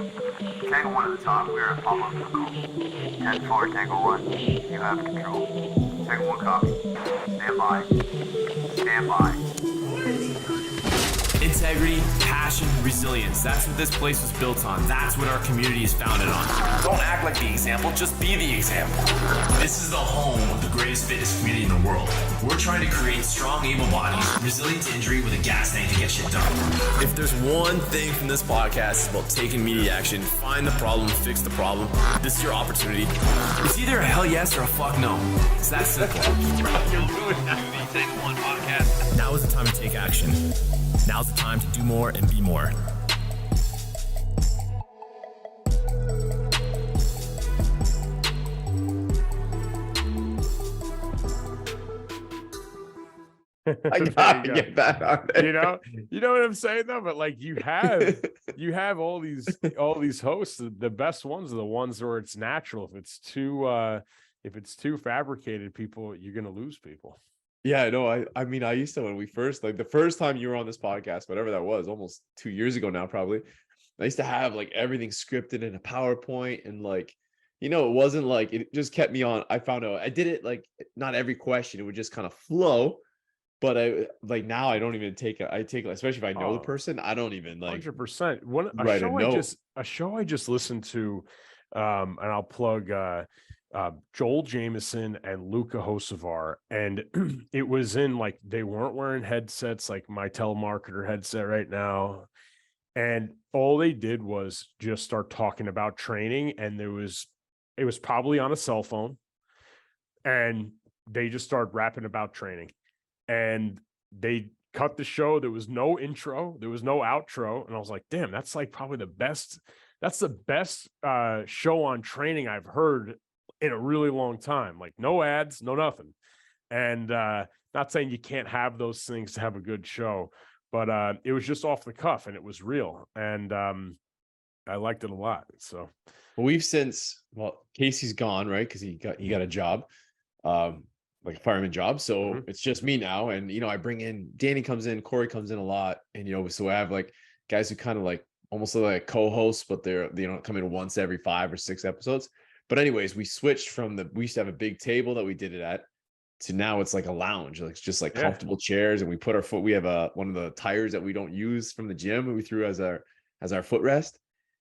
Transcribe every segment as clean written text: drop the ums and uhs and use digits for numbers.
Tango 1 at the top, we are at Pop-Up Vehicle. 10-4, Tango 1, you have control. Tango 1 copy. Stand by. Stand by. Integrity, passion, resilience. That's what this place was built on. That's what our community is founded on. Don't act like the example, just be the example. This is the home of the greatest fitness community in the world. We're trying to create strong, able bodies, resilient to injury with a gas tank to get shit done. If there's one thing from this podcast, it's about taking immediate action, find the problem, fix the problem. This is your opportunity. It's either a hell yes or a fuck no. It's that simple. You're doing that. The Tango 1 podcast. Now is the time to take action. Now's the time to do more and be more. I gotta get that on there. You know what I'm saying though. But like you have all these hosts. The best ones are the ones where it's natural. If it's too fabricated, you're gonna lose people. Yeah, no, I mean, I used to, when we first, like the first time you were on this podcast, whatever that was, almost 2 years ago now, probably, I used to have like everything scripted in a PowerPoint and like, it wasn't like, it just kept me on. I found out I did it like not every question, it would just kind of flow. But I like now I don't even take it. I take, especially if I know the person, I don't even like 100%. A show I just listened to, and I'll plug Joel Jameson and Luca Hocevar, and it was in like they weren't wearing headsets like my telemarketer headset right now, and all they did was just start talking about training, and it was probably on a cell phone, and they just started rapping about training, and they cut the show. There was no intro, there was no outro, and I was like, damn, that's like probably the best show on training I've heard in a really long time. Like no ads, no nothing. And not saying you can't have those things to have a good show, but it was just off the cuff and it was real. And I liked it a lot. So we've Casey's gone, right? Because he got a job, like a fireman job. So it's just me now. And I bring in Danny, comes in, Corey comes in a lot. And so I have like guys who kind of like almost like co-hosts, but they come in once every 5 or 6 episodes. But anyways, we switched from we used to have a big table that we did it at, to now it's like a lounge. Like it's just like comfortable chairs, and we put we have one of the tires that we don't use from the gym, and we threw as our footrest.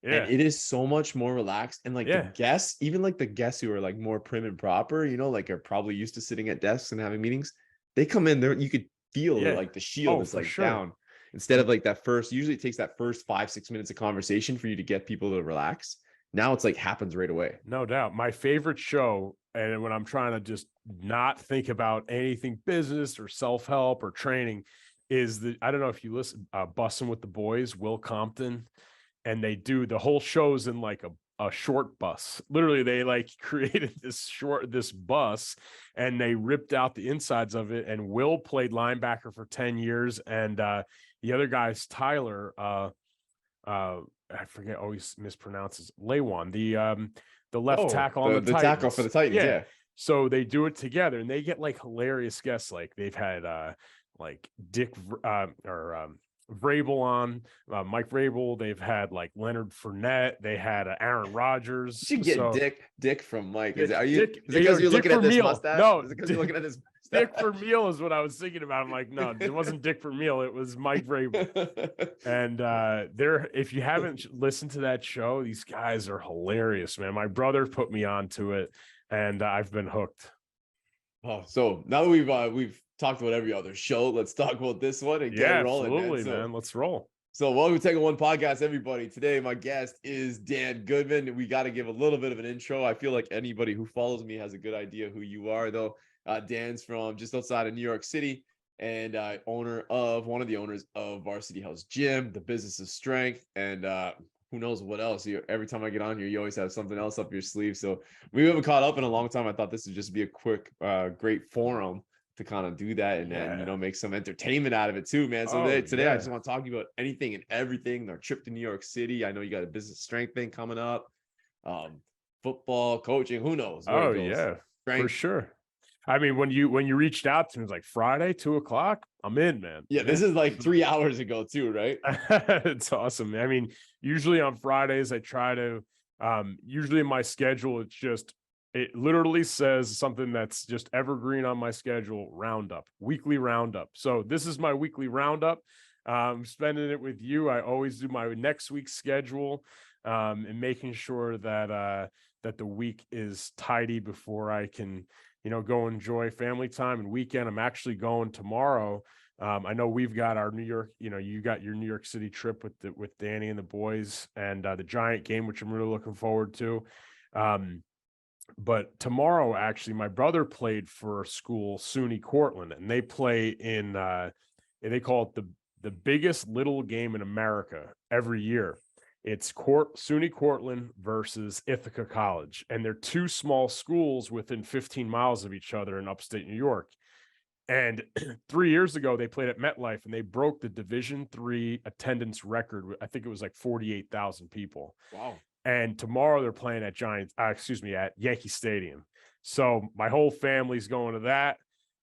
Yeah. And it is so much more relaxed. And like the guests, even like the guests who are like more prim and proper, like are probably used to sitting at desks and having meetings, they come in there, you could feel like the shield is like down. Instead of like usually it takes that first 5-6 minutes of conversation for you to get people to relax. Now it's like happens right away. No doubt. My favorite show, and when I'm trying to just not think about anything business or self-help or training, is I don't know if you listen, Bussin' with the Boys, Will Compton, and they do the whole show's in like a short bus. Literally, they like created this bus, and they ripped out the insides of it. And Will played linebacker for 10 years, and the other guy's Tyler. I forget, always mispronounces Lewan, the left tackle on the tackle for the Titans. Yeah. So they do it together, and they get like hilarious guests. Like they've had like Dick Vrabel on, Mike Vrabel. They've had like Leonard Fournette. They had Aaron Rodgers. You should get Dick from Mike. Is it because you're looking at this mustache? No, is it because you're looking at this? Dick Vermeil is what I was thinking about. I'm like, no, it wasn't Dick Vermeil. It was Mike Vrabel. And if you haven't listened to that show, these guys are hilarious, man. My brother put me onto it, and I've been hooked. Oh, so now that we've talked about every other show, let's talk about this one and get it rolling. Absolutely, man. Let's roll. So welcome to Tango 1 podcast, everybody. Today, my guest is Dan Goodman. We got to give a little bit of an intro. I feel like anybody who follows me has a good idea who you are, though. Dan's from just outside of New York City, and one of the owners of Varsity House Gym, the business of strength, and who knows what else. Every time I get on here, you always have something else up your sleeve. So we haven't caught up in a long time. I thought this would just be a quick, great forum to kind of do that and make some entertainment out of it too, man. So today I just want to talk to you about anything and everything. Our trip to New York City. I know you got a business strength thing coming up. Football, coaching, who knows? For sure. I mean, when you reached out to me, it's like Friday, 2:00, I'm in, man. Yeah, this is like 3 hours ago too, right? It's awesome. I mean, usually on Fridays, I try to, usually in my schedule, it literally says something that's just evergreen on my schedule, roundup, weekly roundup. So this is my weekly roundup. Spending it with you. I always do my next week's schedule, and making sure that, that the week is tidy before I can, go enjoy family time and weekend. I'm actually going tomorrow. I know we've got our New York, you got your New York City trip with Danny and the boys, and the Giant game, which I'm really looking forward to. But tomorrow, actually, my brother played for a school, SUNY Cortland, and they play in, they call it the biggest little game in America every year. It's SUNY Cortland versus Ithaca College, and they're two small schools within 15 miles of each other in upstate New York. And 3 years ago, they played at MetLife, and they broke the Division III attendance record. I think it was like 48,000 people. Wow. And tomorrow they're playing at at Yankee Stadium. So my whole family's going to that.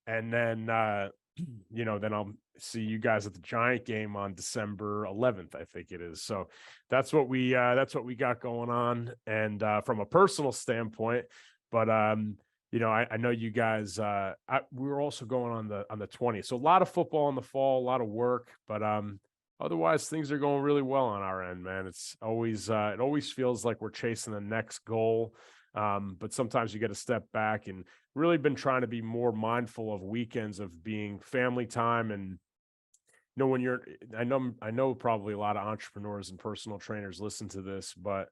And then, then I'll see you guys at the Giant game on December 11th, I think it is. So that's what we got going on. And from a personal standpoint, but I know you guys, we were also going on the 20th. So a lot of football in the fall, a lot of work, but otherwise things are going really well on our end, man. It's always, it always feels like we're chasing the next goal. But sometimes you get to step back, and really been trying to be more mindful of weekends of being family time. And when I know probably a lot of entrepreneurs and personal trainers listen to this, but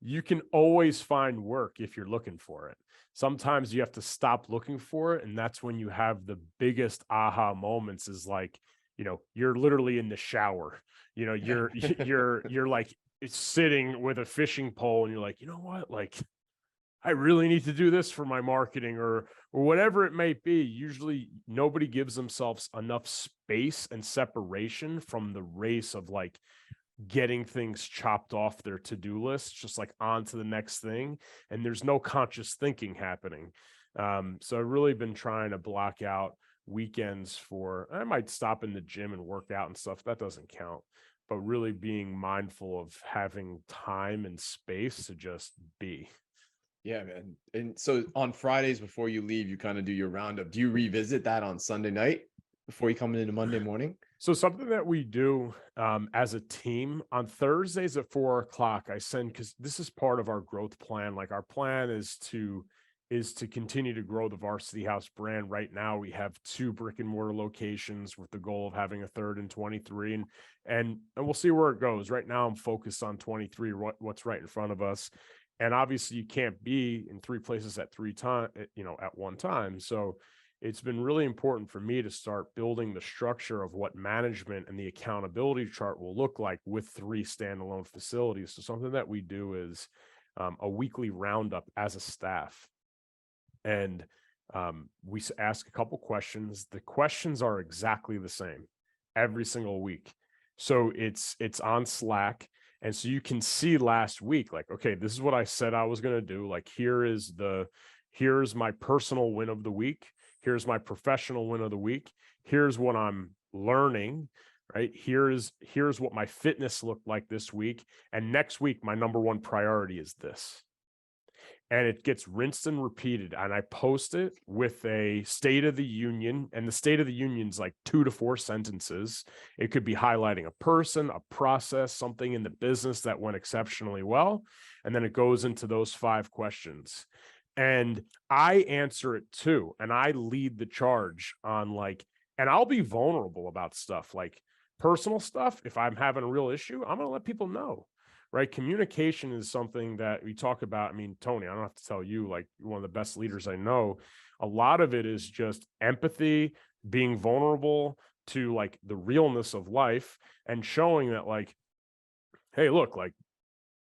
you can always find work if you're looking for it. Sometimes you have to stop looking for it, and that's when you have the biggest aha moments. Is like, you're literally in the shower, you're like sitting with a fishing pole, and you're like, you know what, like, I really need to do this for my marketing or whatever it may be. Usually nobody gives themselves enough space and separation from the race of like getting things chopped off their to-do list, just like on to the next thing. And there's no conscious thinking happening. So I've really been trying to block out weekends I might stop in the gym and work out and stuff. That doesn't count, but really being mindful of having time and space to just be. Yeah, man. And so on Fridays before you leave, you kind of do your roundup. Do you revisit that on Sunday night before you come into Monday morning? So something that we do as a team on Thursdays at 4:00, I send, because this is part of our growth plan. Like, our plan is to continue to grow the Varsity House brand. Right now, we have 2 brick and mortar locations with the goal of having a third in 23, and we'll see where it goes. Right now, I'm focused on 23, what's right in front of us. And obviously you can't be in 3 places at one time. So it's been really important for me to start building the structure of what management and the accountability chart will look like with 3 standalone facilities. So something that we do is a weekly roundup as a staff. And we ask a couple questions. The questions are exactly the same every single week. So it's on Slack. And so you can see last week, like, okay, this is what I said I was going to do. Like, here's my personal win of the week. Here's my professional win of the week. Here's what I'm learning, right? Here's what my fitness looked like this week. And next week, my number 1 priority is this. And it gets rinsed and repeated. And I post it with a State of the Union. And the State of the Union's like 2 to 4 sentences. It could be highlighting a person, a process, something in the business that went exceptionally well. And then it goes into those 5 questions. And I answer it too. And I lead the charge on and I'll be vulnerable about stuff, like personal stuff. If I'm having a real issue, I'm going to let people know. Right. Communication is something that we talk about. I mean, Tony, I don't have to tell you, like, you're one of the best leaders I know. A lot of it is just empathy, being vulnerable to like the realness of life, and showing that, like, hey, look, like,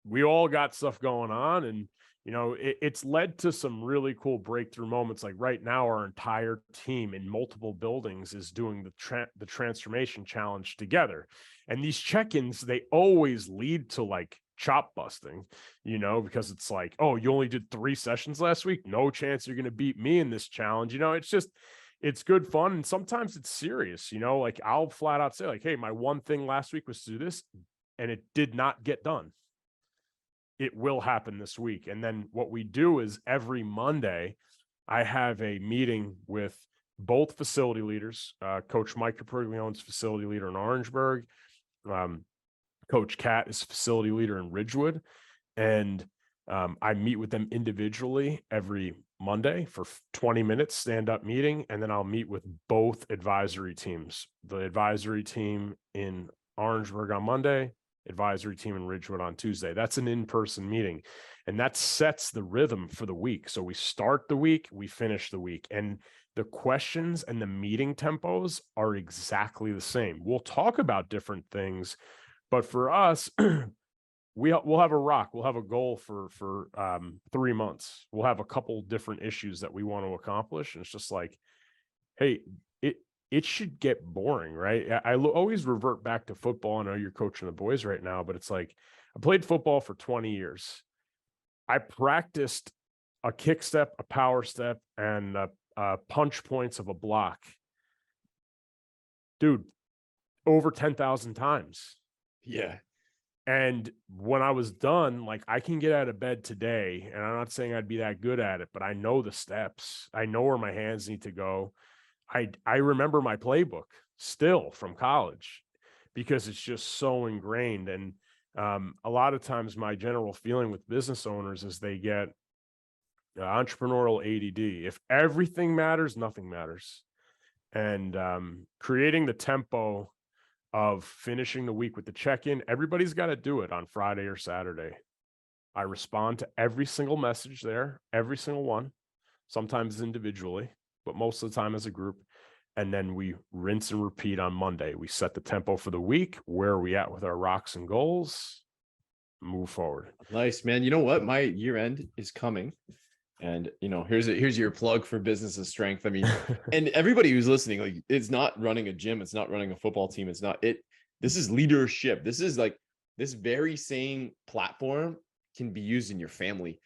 we all got stuff going on. And, it's led to some really cool breakthrough moments. Like right now, our entire team in multiple buildings is doing the transformation challenge together. And these check-ins, they always lead to like chop busting, because it's like, oh, you only did 3 sessions last week. No chance you're going to beat me in this challenge. It's good fun. And sometimes it's serious, like I'll flat out say like, hey, my one thing last week was to do this and it did not get done. It will happen this week. And then what we do is every Monday, I have a meeting with both facility leaders. Coach Mike Capriglione's facility leader in Orangeburg. Coach Kat is facility leader in Ridgewood. And I meet with them individually every Monday for 20 minutes, stand-up meeting. And then I'll meet with both advisory teams, the advisory team in Orangeburg on Monday, advisory team in Ridgewood on Tuesday. That's an in-person meeting. And that sets the rhythm for the week. So we start the week, we finish the week. And the questions and the meeting tempos are exactly the same. We'll talk about different things, but for us, we'll have a rock. We'll have a goal for 3 months. We'll have a couple different issues that we want to accomplish. And it's just like, hey, it should get boring, right? I always revert back to football. I know you're coaching the boys right now, but it's like, I played football for 20 years. I practiced a kick step, a power step, and punch points of a block. Dude, over 10,000 times. Yeah. And when I was done, like I can get out of bed today, and I'm not saying I'd be that good at it, but I know the steps. I know where my hands need to go. I remember my playbook still from college because it's just so ingrained. And a lot of times my general feeling with business owners is they get entrepreneurial ADD. If everything matters, nothing matters. And creating the tempo of finishing the week with the check-in, everybody's got to do it on Friday or Saturday. I respond to every single message there, every single one, sometimes individually, but most of the time as a group. And then we rinse and repeat on Monday. We set the tempo for the week. Where are we at with our rocks and goals? Move forward. Nice, man. You know what? My year end is coming. And, here's your plug for Business of Strength. I mean, and everybody who's listening, like, it's not running a gym. It's not running a football team. This is leadership. This is like, this very same platform can be used in your family.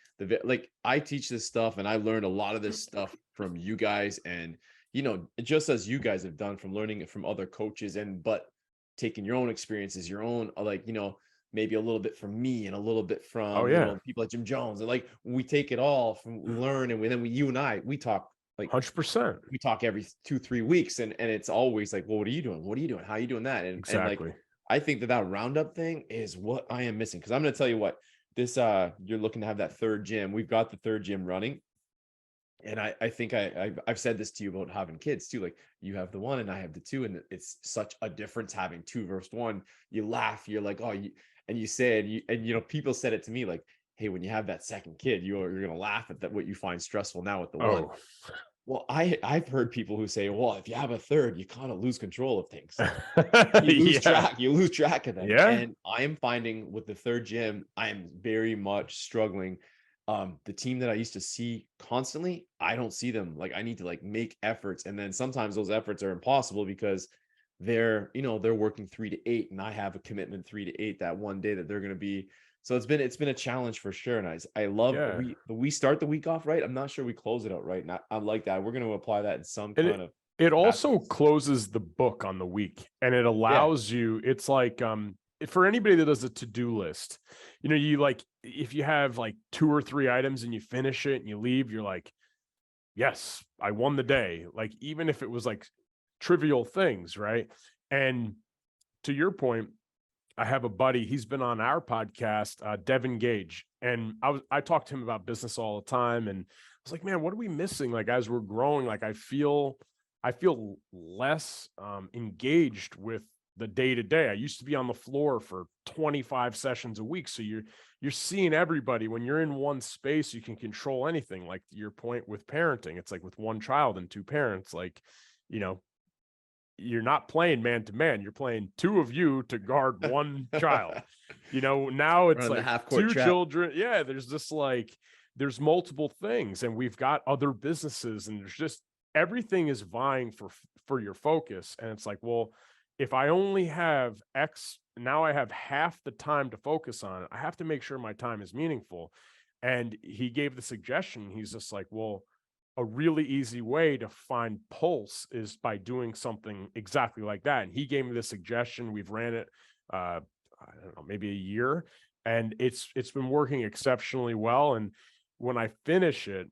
Like I teach this stuff and I learned a lot of this stuff from you guys and, just as you guys have done from learning it from other coaches but taking your own experiences, your own, like, maybe a little bit from me and a little bit from people like Jim Jones. And like we take it all from learn and then you and I, we talk like 100%. We talk every 2-3 weeks and it's always like, well, what are you doing? What are you doing? How are you doing that? And, exactly. And like, I think that roundup thing is what I am missing. Cause I'm going to tell you what this, you're looking to have that third gym. We've got the third gym running. And I think I've said this to you about having kids too. Like you have the one and I have the two, and it's such a difference having 2 versus 1. You laugh, you're like, oh, and you said, people said it to me like, hey, when you have that second kid, you're going to laugh at that, what you find stressful now with the one. Well, I've heard people who say, well, if you have a third, you kind of lose control of things. You lose track of them. Yeah. And I am finding with the third gym, I am very much struggling. The team that I used to see constantly, I don't see them. Like I need to like make efforts. And then sometimes those efforts are impossible because they're working 3 to 8 and I have a commitment 3 to 8 that one day that they're going to be. So it's been a challenge for sure. And I love we start the week off right. I'm not sure we close it out right. And I like that. We're going to apply that in some kind of. It also closes the book on the week and it allows you, it's like, for anybody that does a to-do list, you like, if you have like 2 or 3 items and you finish it and you leave, you're like, yes, I won the day. Like, even if it was like trivial things. Right. And to your point, I have a buddy, he's been on our podcast, Devin Gage. And I talked to him about business all the time. And I was like, man, what are we missing? Like, as we're growing, like, I feel less engaged with the day-to-day. I used to be on the floor for 25 sessions a week. So you're seeing everybody. When you're in one space, you can control anything. Like your point with parenting, it's like with one child and 2 parents, like, you're not playing man to man. You're playing 2 of you to guard one child. Now it's like 2 children. Yeah. There's just like, there's multiple things and we've got other businesses and there's just, everything is vying for your focus. And it's like, well, if I only have X, now I have half the time to focus on it. I have to make sure my time is meaningful. And he gave the suggestion. He's just like, well, a really easy way to find pulse is by doing something exactly like that. And he gave me the suggestion. We've ran it, I don't know, maybe a year, and it's been working exceptionally well. And when I finish it,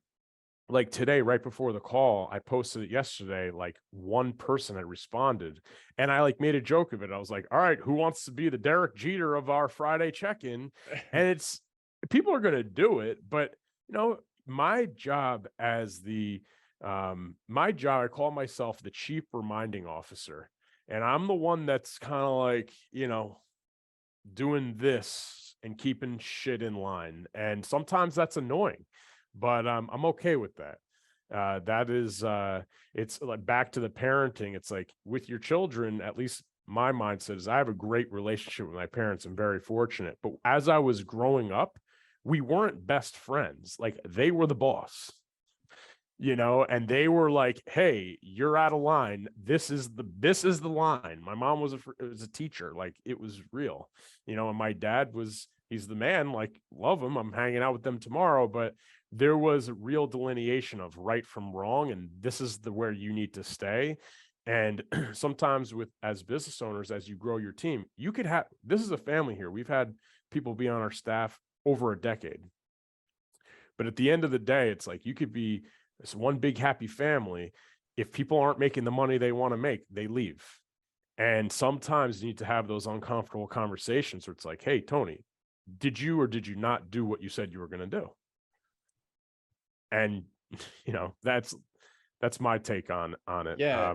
like today, right before the call, I posted it yesterday, like one person had responded, and I like made a joke of it. I was like, all right, who wants to be the Derek Jeter of our Friday check-in? And it's, people are going to do it, but my job as my job, I call myself the chief reminding officer, and I'm the one that's kind of like, doing this and keeping shit in line. And sometimes that's annoying, but I'm okay with that. That is, it's like back to the parenting. It's like with your children, at least my mindset is I have a great relationship with my parents. I'm very fortunate. But as I was growing up, we weren't best friends. Like they were the boss, and they were like, hey, you're out of line. This is the line. My mom was a teacher. Like it was real, and my dad he's the man, like love him. I'm hanging out with them tomorrow, but there was a real delineation of right from wrong. And this is where you need to stay. And sometimes as business owners, as you grow your team, you could have, this is a family here. We've had people be on our staff over a decade. But at the end of the day, it's like you could be this one big happy family. If people aren't making the money they want to make, they leave. And sometimes you need to have those uncomfortable conversations where it's like, hey, Tony, did you or did you not do what you said you were going to do? And, that's my take on it. Yeah,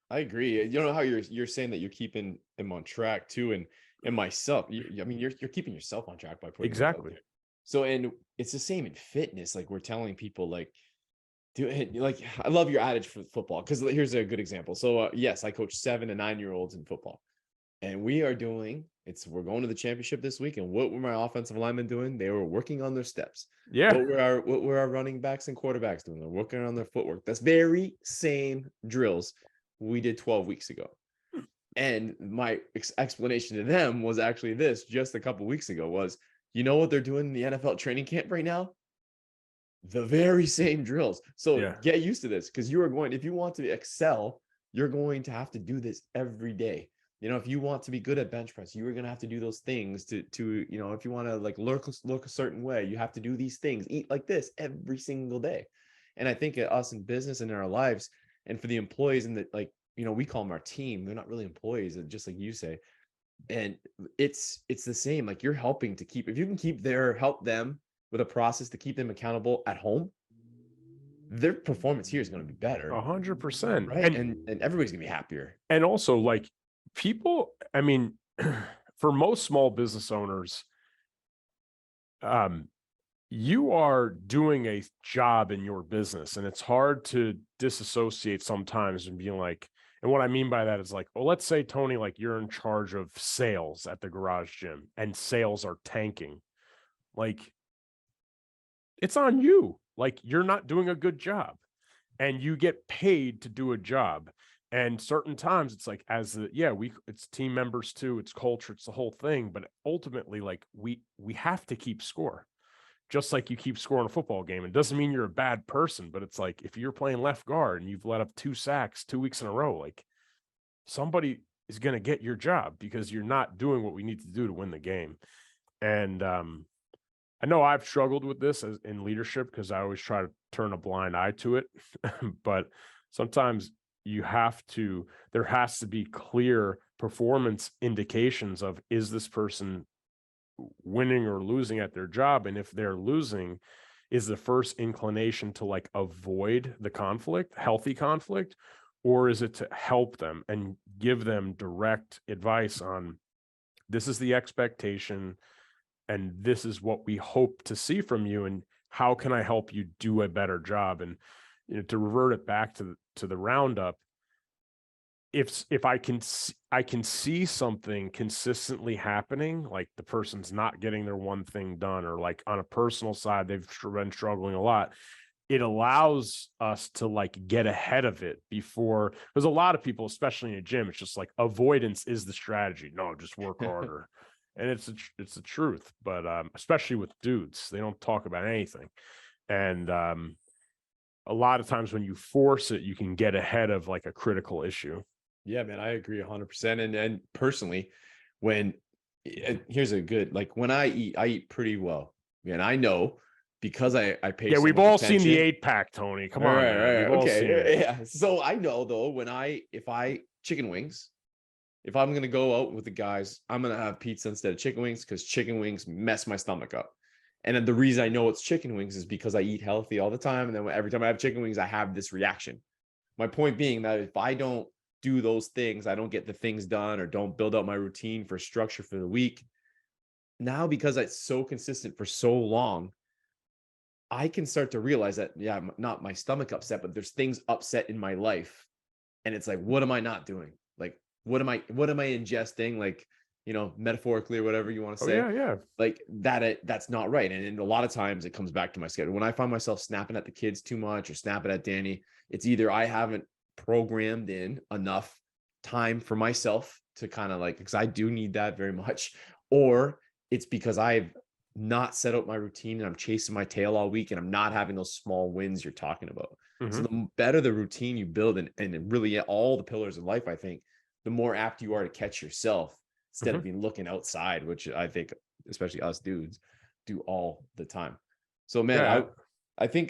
I agree. You know how you're saying that you're keeping him on track too. And myself, you're keeping yourself on track by putting exactly. So, and it's the same in fitness. Like we're telling people like, like, I love your adage for football. Cause here's a good example. So yes, I coach 7 and 9-year-olds in football, and we're going to the championship this week. And what were my offensive linemen doing? They were working on their steps. Yeah. What were our running backs and quarterbacks doing? They're working on their footwork. That's very same drills we did 12 weeks ago. And my explanation to them was actually this just a couple weeks ago was, you know what they're doing in the NFL training camp right now? The very same drills. So get used to this, because if you want to excel, you're going to have to do this every day. If you want to be good at bench press, you are going to have to do those things to if you want to like look a certain way, you have to do these things, eat like this every single day. And I think us in business and in our lives, and for the employees and we call them our team. They're not really employees, just like you say. And it's the same. Like you're helping to if you can help them with a process to keep them accountable at home, their performance here is going to be better. 100%. Right. And everybody's gonna be happier. And also like people, for most small business owners, you are doing a job in your business, and it's hard to disassociate sometimes and being like, and what I mean by that is like, well, let's say, Tony, like you're in charge of sales at the garage gym and sales are tanking. Like, it's on you. Like, you're not doing a good job, and you get paid to do a job. And certain times it's like, it's team members too, it's culture, it's the whole thing. But ultimately, like we have to keep score, just like you keep score in a football game. It doesn't mean you're a bad person, but it's like, if you're playing left guard and you've let up 2 sacks 2 weeks in a row, like somebody is going to get your job because you're not doing what we need to do to win the game. And I know I've struggled with this in leadership because I always try to turn a blind eye to it. But sometimes there has to be clear performance indications of, is this person winning or losing at their job? And if they're losing, is the first inclination to like avoid the conflict, healthy conflict, or is it to help them and give them direct advice on, this is the expectation and this is what we hope to see from you, and how can I help you do a better job? And to revert it back to the roundup, if I can see something consistently happening, like the person's not getting their one thing done, or like on a personal side, they've been struggling a lot, it allows us to like get ahead of it before, because a lot of people, especially in a gym, it's just like avoidance is the strategy. No, just work harder. And it's the truth, but especially with dudes, they don't talk about anything. And a lot of times when you force it, you can get ahead of like a critical issue. Yeah, man, I agree 100%. And personally, when here's a good, like when I eat pretty well, and I know because I pay. Yeah, so we've much all attention. seen the 8-pack, Tony. Come on, Right, man. We've all okay, seen it. yeah. So I know though, if I chicken wings, if I'm gonna go out with the guys, I'm gonna have pizza instead of chicken wings because chicken wings mess my stomach up. And then the reason I know it's chicken wings is because I eat healthy all the time, and then every time I have chicken wings, I have this reaction. My point being that if I don't do those things, I don't get the things done or don't build out my routine for structure for the week. Now, because it's so consistent for so long, I can start to realize that, yeah, not my stomach upset, but there's things upset in my life. And it's like, what am I not doing? Like, what am I ingesting? Like, metaphorically or whatever you want to say. Yeah. Like that's not right. And a lot of times it comes back to my schedule. When I find myself snapping at the kids too much or snapping at Danny, it's either I haven't programmed in enough time for myself to kind of like, because I do need that very much, or it's because I've not set up my routine and I'm chasing my tail all week and I'm not having those small wins you're talking about. So the better the routine you build and really all the pillars of life, I think, the more apt you are to catch yourself instead of being looking outside, which I think, especially us dudes, do all the time. So man, I think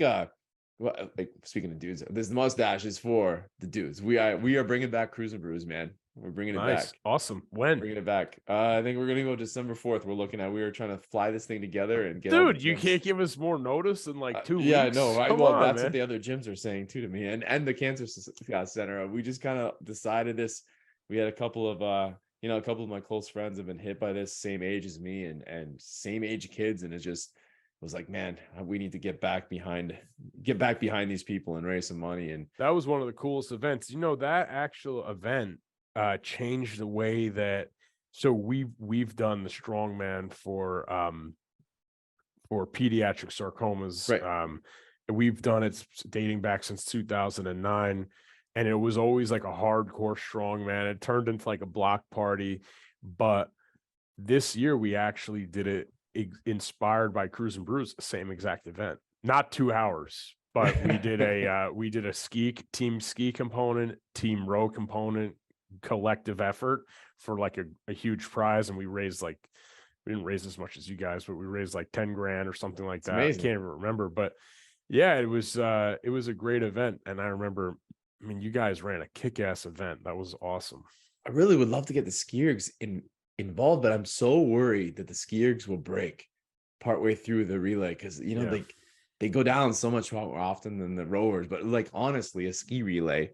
like speaking of dudes, this mustache is for the dudes. We are bringing back Cruise and Brews, man. We're bringing it back. Awesome. When? Bringing it back. I think we're gonna go December 4th. We were trying to fly this thing together and get. Dude, you can't give us more notice than like 2 weeks. Yeah, no. Come well, on, that's man. what the other gyms are saying too to me, and the Cancer Center. We just kind of decided this. We had a couple of a couple of my close friends have been hit by this, same age as me, and same age kids, and it was like, man, we need to get back behind these people and raise some money. And that was one of the coolest events. That actual event changed the way that, so we've done the strongman for pediatric sarcomas. Right. We've done it dating back since 2009, and it was always like a hardcore strongman. It turned into like a block party, but this year we actually did it inspired by Cruise and Brews, same exact event, not 2 hours, but we did a team ski component, team row component, collective effort for like a huge prize. And we didn't raise as much as you guys, but we raised like 10 grand or something like that. Amazing. I can't even remember, but yeah, it was a great event. And I remember, you guys ran a kick-ass event. That was awesome. I really would love to get the ski ergs involved, but I'm so worried that the ski ergs will break partway through the relay because they go down so much more often than the rowers. But like honestly, a ski relay,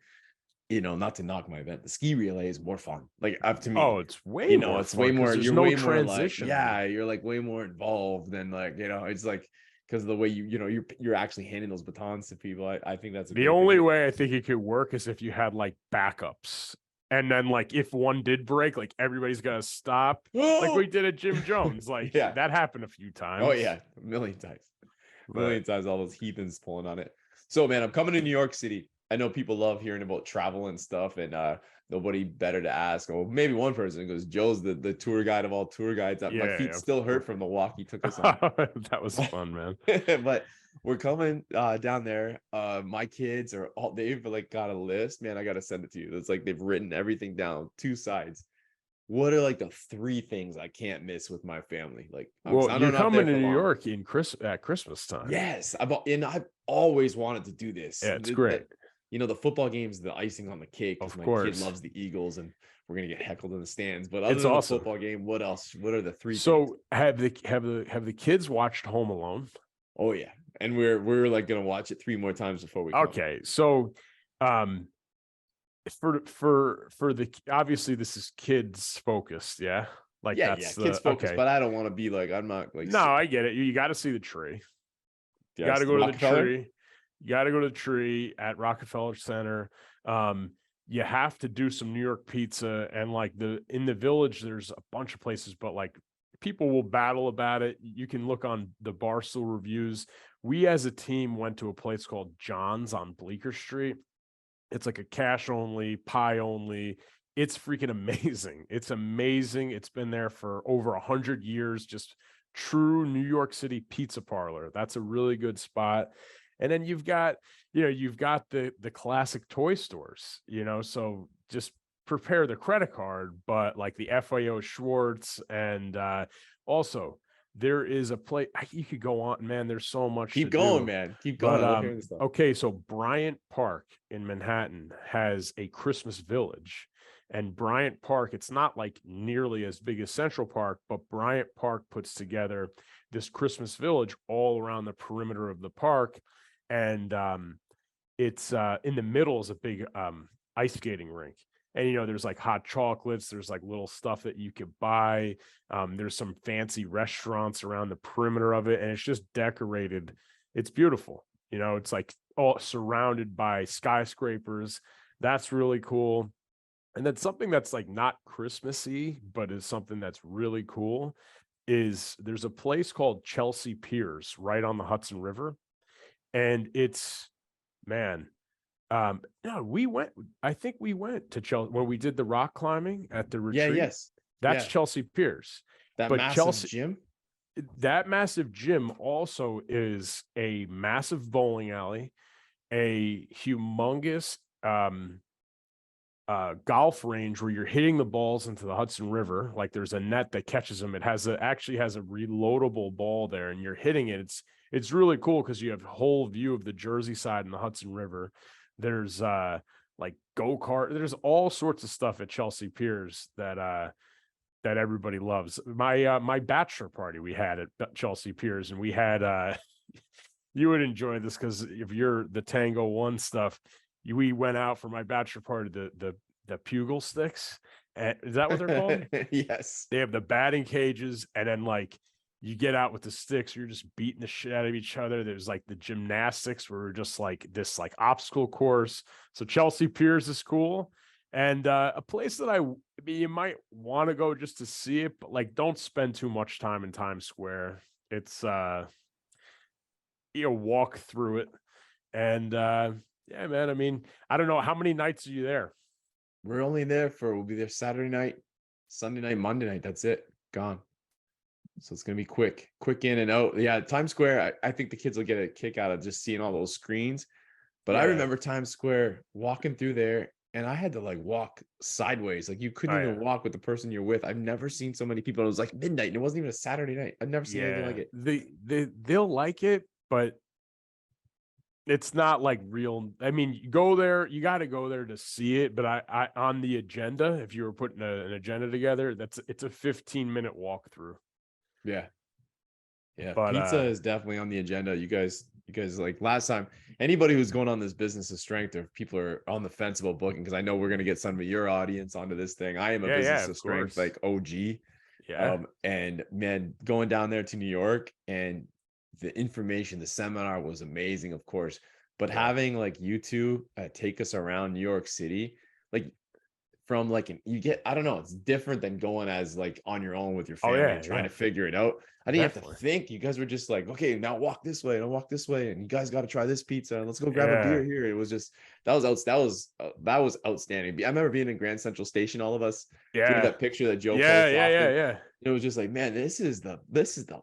not to knock my event, the ski relay is more fun. Like up to me, it's way more. It's way more. You're no way transition. More like, you're like way more involved than like it's like because of the way you're actually handing those batons to people. I think that's the only way I think it could work is if you had like backups. And then, like, if one did break, like, everybody's got to stop. Like we did at Jim Jones. Like, that happened a few times. Oh, yeah. A million times. All those heathens pulling on it. So, man, I'm coming to New York City. I know people love hearing about travel and stuff. And nobody better to ask. Or maybe one person goes, Joe's the tour guide of all tour guides. My feet still hurt from the walk he took us on. That was fun, man. But we're coming down there. My kids they've like got a list, man. I gotta send it to you. It's like they've written everything down, 2 sides. What are like the 3 things I can't miss with my family? Like, you're coming to New York at Christmas time. Yes, I've always wanted to do this. Yeah, it's great. The football game's the icing on the cake. Of my course, kid loves the Eagles, and we're gonna get heckled in the stands. But other it's than awesome. The football game, what else? What are the 3? So have the kids watched Home Alone? Oh yeah. And we're like gonna watch it 3 more times before we come. Okay, so for the obviously this is kids focused, yeah. Like that's kids focused, okay. But I don't want to be like I'm not like. No, I get it. You got to see the tree. You got to go to the tree. You got to go to the tree at Rockefeller Center. You have to do some New York pizza, and like in the Village, there's a bunch of places, but like people will battle about it. You can look on the Barstool reviews. We as a team went to a place called John's on Bleecker Street. It's like a cash only, pie only. It's freaking amazing. It's amazing. It's been there for over 100 years. Just true New York City pizza parlor. That's a really good spot. And then you've got the classic toy stores, so just prepare the credit card, but like the FIO Schwartz, and also there is a place you could go on, man. There's so much. Keep to going, do. man. Keep going. But, I love hearing this stuff. okay, so Bryant Park in Manhattan has a Christmas Village, and Bryant Park, it's not like nearly as big as Central Park, but Bryant Park puts together this Christmas Village all around the perimeter of the park, and it's in the middle is a big ice skating rink. And, there's like hot chocolates, there's like little stuff that you could buy. There's some fancy restaurants around the perimeter of it, and it's just decorated. It's beautiful. It's like all surrounded by skyscrapers. That's really cool. And then something that's like not Christmassy, but is something that's really cool is there's a place called Chelsea Piers right on the Hudson River. And it's, man, I think we went to Chelsea when we did the rock climbing at the retreat. Yeah, yes. That's Yeah. Chelsea Piers. That But massive gym. That massive gym also is a massive bowling alley, a humongous golf range where you're hitting the balls into the Hudson River. Like there's a net that catches them. It actually has a reloadable ball there, and you're hitting it. It's really cool because you have a whole view of the Jersey side and the Hudson River. There's like go-kart. There's all sorts of stuff at Chelsea Piers that everybody loves. My bachelor party we had at Chelsea Piers, and we had you would enjoy this because if you're the Tango One stuff, we went out for my bachelor party, the Pugil sticks. And is that what they're called? Yes. They have the batting cages, and then like you get out with the sticks, you're just beating the shit out of each other. There's like the gymnastics where we're just like this like obstacle course. So Chelsea Piers is cool. And a place that you might want to go just to see it, but like don't spend too much time in Times Square. It's walk through it. And yeah, man. I mean, I don't know, how many nights are you there? We'll be there Saturday night, Sunday night, Monday night. That's it. Gone. So it's going to be quick in and out. Yeah. Times Square. I think the kids will get a kick out of just seeing all those screens. But I remember Times Square walking through there, and I had to like walk sideways. Like you couldn't even walk with the person you're with. I've never seen so many people. It was like midnight, and it wasn't even a Saturday night. I've never seen anything like it. They'll like it, but it's not like real. I mean, you go there, you got to go there to see it. But I on the agenda, if you were putting an agenda together, it's a 15-minute walkthrough. Yeah. But, pizza is definitely on the agenda. You guys like last time, anybody who's going on this business of strength, or people are on the fence about booking, because I know we're going to get some of your audience onto this thing. I am a business of strength, like OG. Yeah. And man, going down there to New York, and the information, the seminar was amazing, of course, but having like you two take us around New York City, like from like I don't know, it's different than going as like on your own with your family and trying to figure it out. I didn't have to think. You guys were just like, okay, now walk this way and walk this way, and you guys got to try this pizza, and let's go grab a beer here. It was just that was outstanding. I remember being in Grand Central Station, all of us, that picture that Joe posted. Yeah. It was just like, man, this is the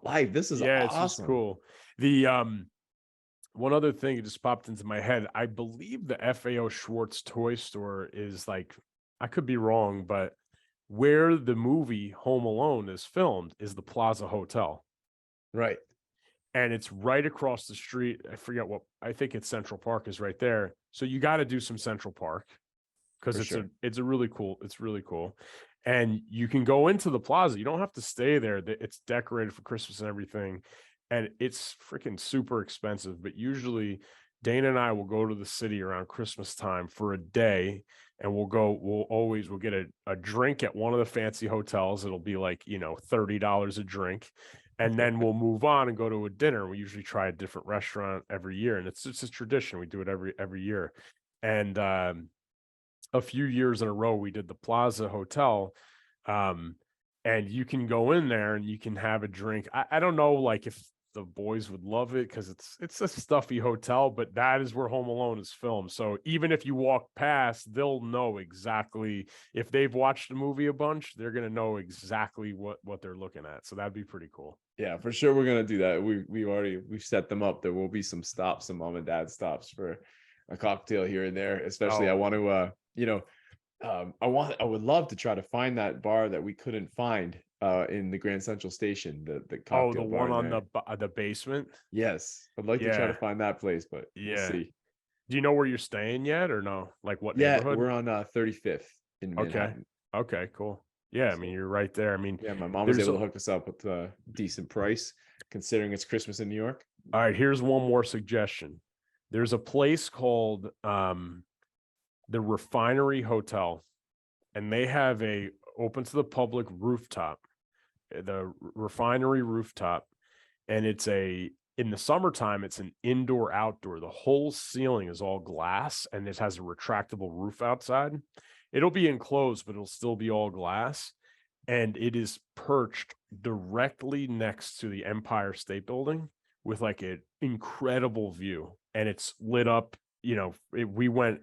life. This is awesome. It's just cool. The one other thing that just popped into my head, I believe the FAO Schwartz toy store is like, I could be wrong, but where the movie Home Alone is filmed is the Plaza Hotel. Right. And it's right across the street. I forget I think it's Central Park is right there. So you got to do some Central Park because it's really cool. And you can go into the plaza. You don't have to stay there. It's decorated for Christmas and everything. And it's freaking super expensive. But usually Dana and I will go to the city around Christmas time for a day, and we'll get a drink at one of the fancy hotels. It'll be like, $30 a drink. And then we'll move on and go to a dinner. We usually try a different restaurant every year. And it's a tradition. We do it every year. And a few years in a row, we did the Plaza Hotel. and you can go in there and you can have a drink. I don't know, like, if the boys would love it because it's a stuffy hotel, but that is where Home Alone is filmed. So even if you walk past, they'll know exactly, if they've watched the movie a bunch, they're gonna know exactly what they're looking at. So that'd be pretty cool. Yeah, for sure we're gonna do that. We've set them up. There will be some stops, some mom and dad stops for a cocktail here and there. Especially I want to I would love to try to find that bar that we couldn't find in the Grand Central Station, the cocktail the bar one on there. the basement. Yes, I'd like to try to find that place, but we'll see. Do you know where you're staying yet, or no? Like what Yeah, neighborhood? we're on 35th in Manhattan. Okay, cool. Yeah, I mean, you're right there. I mean, yeah, my mom was able to hook us up with a decent price considering it's Christmas in New York. All right, here's one more suggestion. There's a place called the Refinery Hotel, and they have a open to the public rooftop, the Refinery rooftop, and in the summertime, it's an indoor outdoor. The whole ceiling is all glass, and it has a retractable roof outside. It'll be enclosed, but it'll still be all glass. And it is perched directly next to the Empire State Building with like an incredible view. And it's lit up. You know, we went,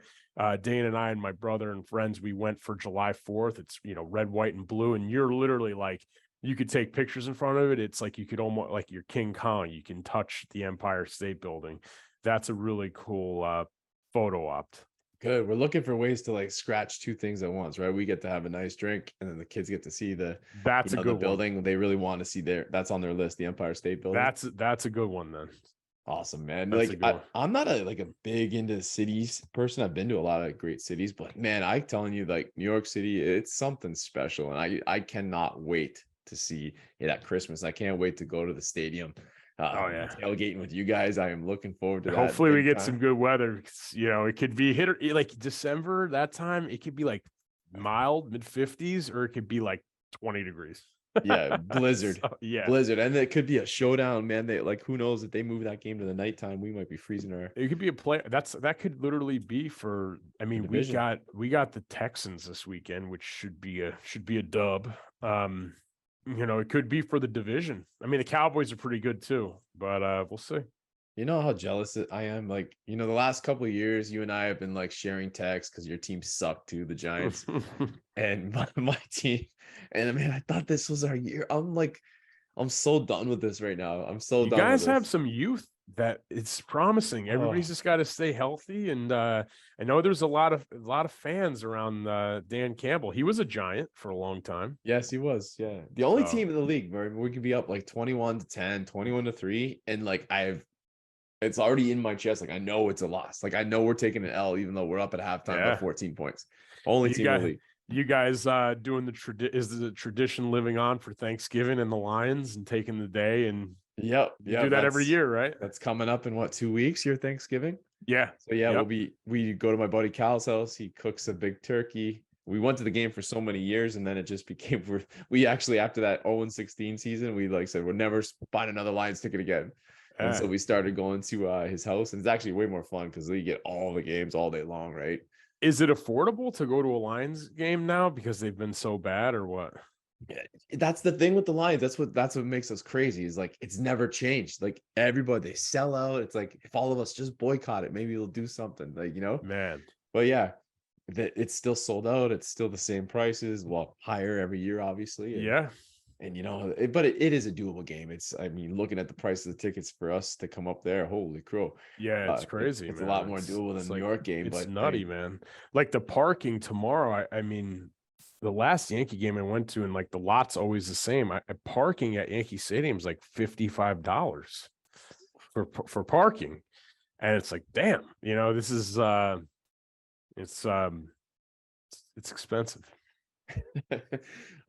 Dane and I and my brother and friends, we went for July 4th. It's, red, white, and blue. And you're literally like, you could take pictures in front of it. It's like you could almost, like you're King Kong. You can touch the Empire State Building. That's a really cool photo opt. Good. We're looking for ways to like scratch two things at once, right? We get to have a nice drink, and then the kids get to see the building. One. They really want to see that's on their list, the Empire State Building. That's a good one then. Awesome, man. I'm not a big into cities person. I've been to a lot of great cities, but man, I'm telling you, like New York City, it's something special, and I cannot wait to see it at Christmas. I can't wait to go to the stadium. Tailgating with you guys. I am looking forward to that. Hopefully we get some good weather. It could be like December, that time. It could be like mild mid-50s, or it could be like 20 degrees. Yeah, blizzard. Blizzard. And it could be a showdown, man. Who knows, if they move that game to the nighttime, we might be freezing our. It could be a play. That could literally be for. I mean, we got the Texans this weekend, which should be a dub. It could be for the division. I mean, the Cowboys are pretty good too, but we'll see. You know how jealous I am? Like, the last couple of years, you and I have been like sharing texts because your team sucked too, the Giants, and my team. And I mean, I thought this was our year. I'm so done with this right now. I'm so done. You guys have some youth that it's promising. Everybody's just got to stay healthy. And I know there's a lot of fans around Dan Campbell. He was a Giant for a long time. Yes, he was. Yeah. The only team in the league where we could be up like 21-10, 21-3. And like, it's already in my chest. Like, I know it's a loss. Like, I know we're taking an L, even though we're up at halftime by 14 points. Only team in the league. You guys doing is the tradition living on for Thanksgiving and the Lions and taking the day and Yep. Do that every year, right? That's coming up in 2 weeks, your Thanksgiving? Yeah. So we go to my buddy Cal's house. He cooks a big turkey. We went to the game for so many years, and then it just became we actually, after that 0-16 season, we said we're never buying another Lions ticket again. And so we started going to his house, and it's actually way more fun because we get all the games all day long, right? Is it affordable to go to a Lions game now because they've been so bad, or what? Yeah, that's the thing with the Lions. That's what makes us crazy, is like it's never changed. Like everybody, they sell out. It's like if all of us just boycott it, maybe it'll do something. Man. But yeah, it's still sold out. It's still the same prices. Well, higher every year, obviously. And but it is a doable game. Looking at the price of the tickets for us to come up there, holy crow. Yeah, it's crazy. It's a lot more doable than the New York game. It's nutty, man. Like the parking tomorrow, the last Yankee game I went to, and like the lot's always the same. Parking at Yankee Stadium is like $55 for parking. And it's like, damn, this is it's expensive.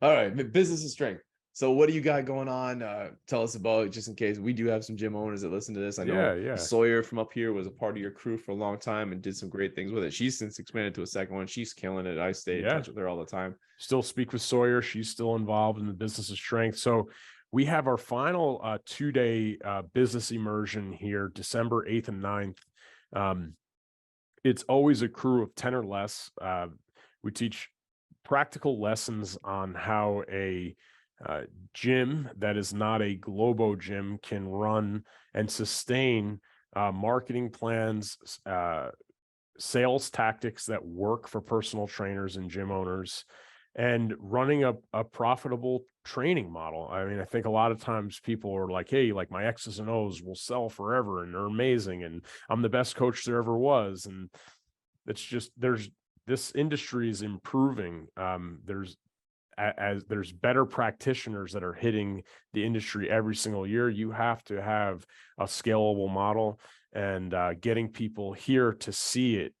All right, business is strength. So what do you got going on? Tell us about it, just in case we do have some gym owners that listen to this. I know Sawyer from up here was a part of your crew for a long time and did some great things with it. She's since expanded to a second one. She's killing it. I stay in touch with her all the time. Still speak with Sawyer. She's still involved in the business of strength. So we have our final 2-day business immersion here, December 8th and 9th. It's always a crew of 10 or less. We teach practical lessons on how a gym that is not a Globo gym can run and sustain marketing plans, sales tactics that work for personal trainers and gym owners, and running a profitable training model. I mean, I think a lot of times people are like, hey, like my X's and O's will sell forever and they're amazing and I'm the best coach there ever was. And it's just, this industry is improving. As there's better practitioners that are hitting the industry every single year. You have to have a scalable model, and getting people here to see it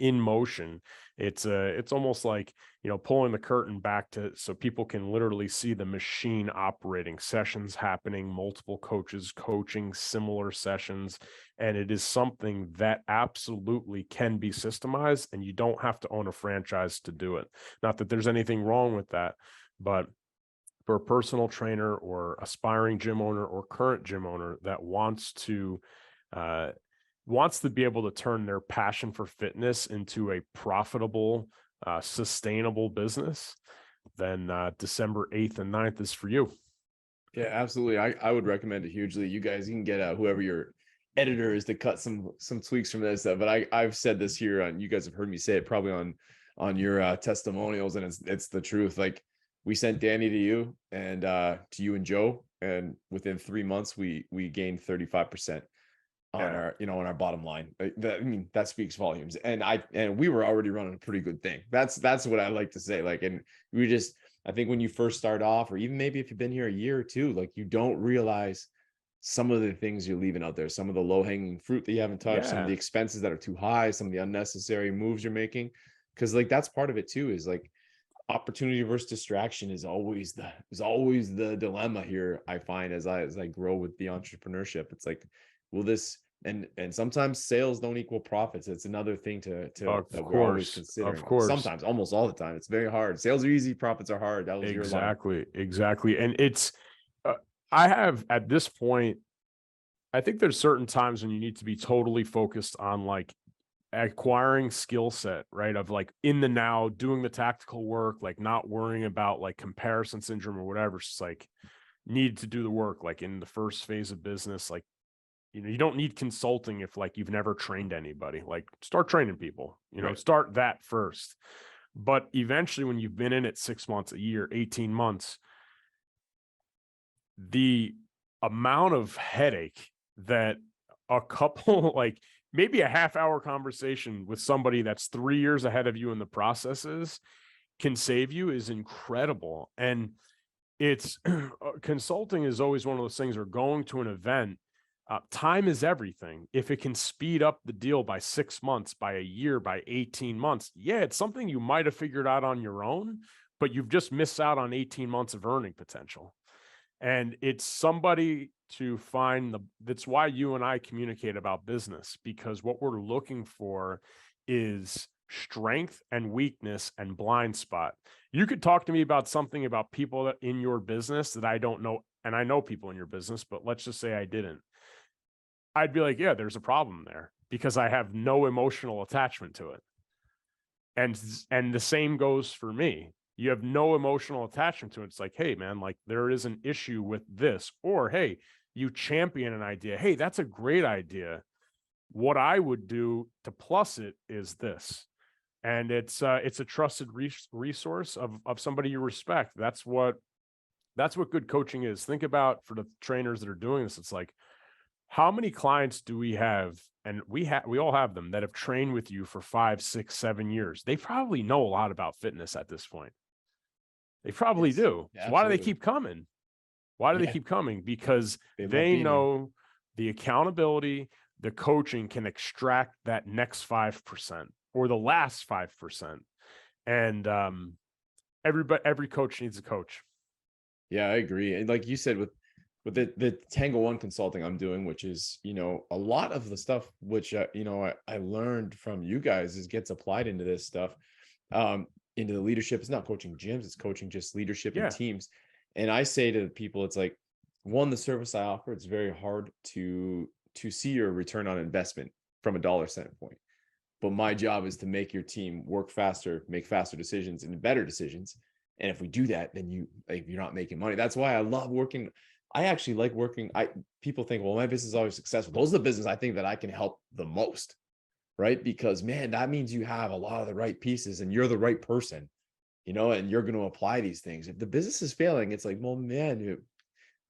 in motion. It's almost like, pulling the curtain back so people can literally see the machine operating, sessions happening, multiple coaches coaching similar sessions. And it is something that absolutely can be systemized, and you don't have to own a franchise to do it. Not that there's anything wrong with that, but for a personal trainer or aspiring gym owner or current gym owner that wants to be able to turn their passion for fitness into a profitable, sustainable business, then December 8th and 9th is for you. Yeah, absolutely. I would recommend it hugely. You guys, you can get whoever your editor is to cut some tweaks from this stuff. But I've said this here on, you guys have heard me say it probably on your testimonials, and it's the truth. Like, we sent Danny to you and to you and Joe, and within 3 months we gained 35% on our, on our bottom line. That speaks volumes. And we were already running a pretty good thing. That's what I like to say. Like, and I think when you first start off, or even maybe if you've been here a year or two, like, you don't realize some of the things you're leaving out there, some of the low hanging fruit that you haven't touched, some of the expenses that are too high, some of the unnecessary moves you're making. Cause like, that's part of it too, is like, opportunity versus distraction is always the dilemma here. I find as I grow with the entrepreneurship, it's like, will this, and sometimes sales don't equal profits. It's another thing that we're always considering. Of course. Sometimes, almost all the time, it's very hard. Sales are easy, profits are hard. That was your line. Exactly. And it's, I have at this point, I think there's certain times when you need to be totally focused on like acquiring skill set, right? Of like in the now, doing the tactical work, like not worrying about like comparison syndrome or whatever. It's just like, need to do the work, like in the first phase of business. Like, you don't need consulting if like you've never trained anybody. Like, start training people, Right. Start that first. But eventually, when you've been in it 6 months, a year, 18 months, the amount of headache that a couple, like maybe a half-hour conversation with somebody that's 3 years ahead of you in the processes can save you is incredible. And it's consulting is always one of those things, or going to an event. Time is everything. If it can speed up the deal by 6 months, by a year, by 18 months, it's something you might have figured out on your own, but you've just missed out on 18 months of earning potential. And it's somebody to find that's why you and I communicate about business, because what we're looking for is strength and weakness and blind spot. You could talk to me about something about people in your business that I don't know, and I know people in your business, but let's just say I didn't. I'd be like, yeah, there's a problem there, because I have no emotional attachment to it. And the same goes for me. You have no emotional attachment to it. It's like, hey, man, like there is an issue with this. Or, hey, you champion an idea. Hey, that's a great idea. What I would do to plus it is this. And it's a trusted resource of somebody you respect. That's what good coaching is. Think about, for the trainers that are doing this, it's like, how many clients do we have? And we all have them that have trained with you for 5, 6, 7 years. They probably know a lot about fitness at this point. They probably do. So why do they keep coming? Why do they keep coming? Because they know the accountability, the coaching can extract that next 5% or the last 5%. And every coach needs a coach. Yeah, I agree. And like you said, with the Tango One consulting I'm doing, which is, a lot of the stuff which, I learned from you guys gets applied into this stuff, into the leadership. It's not coaching gyms, it's coaching just leadership and teams. And I say to people, it's like, one, the service I offer, it's very hard to see your return on investment from a dollar standpoint. But my job is to make your team work faster, make faster decisions and better decisions. And if we do that, then you're not making money. That's why I love working. I actually like working. People think, well, my business is always successful. Those are the business I think that I can help the most, right? Because man, that means you have a lot of the right pieces and you're the right person, and you're going to apply these things. If the business is failing, it's like, well, man,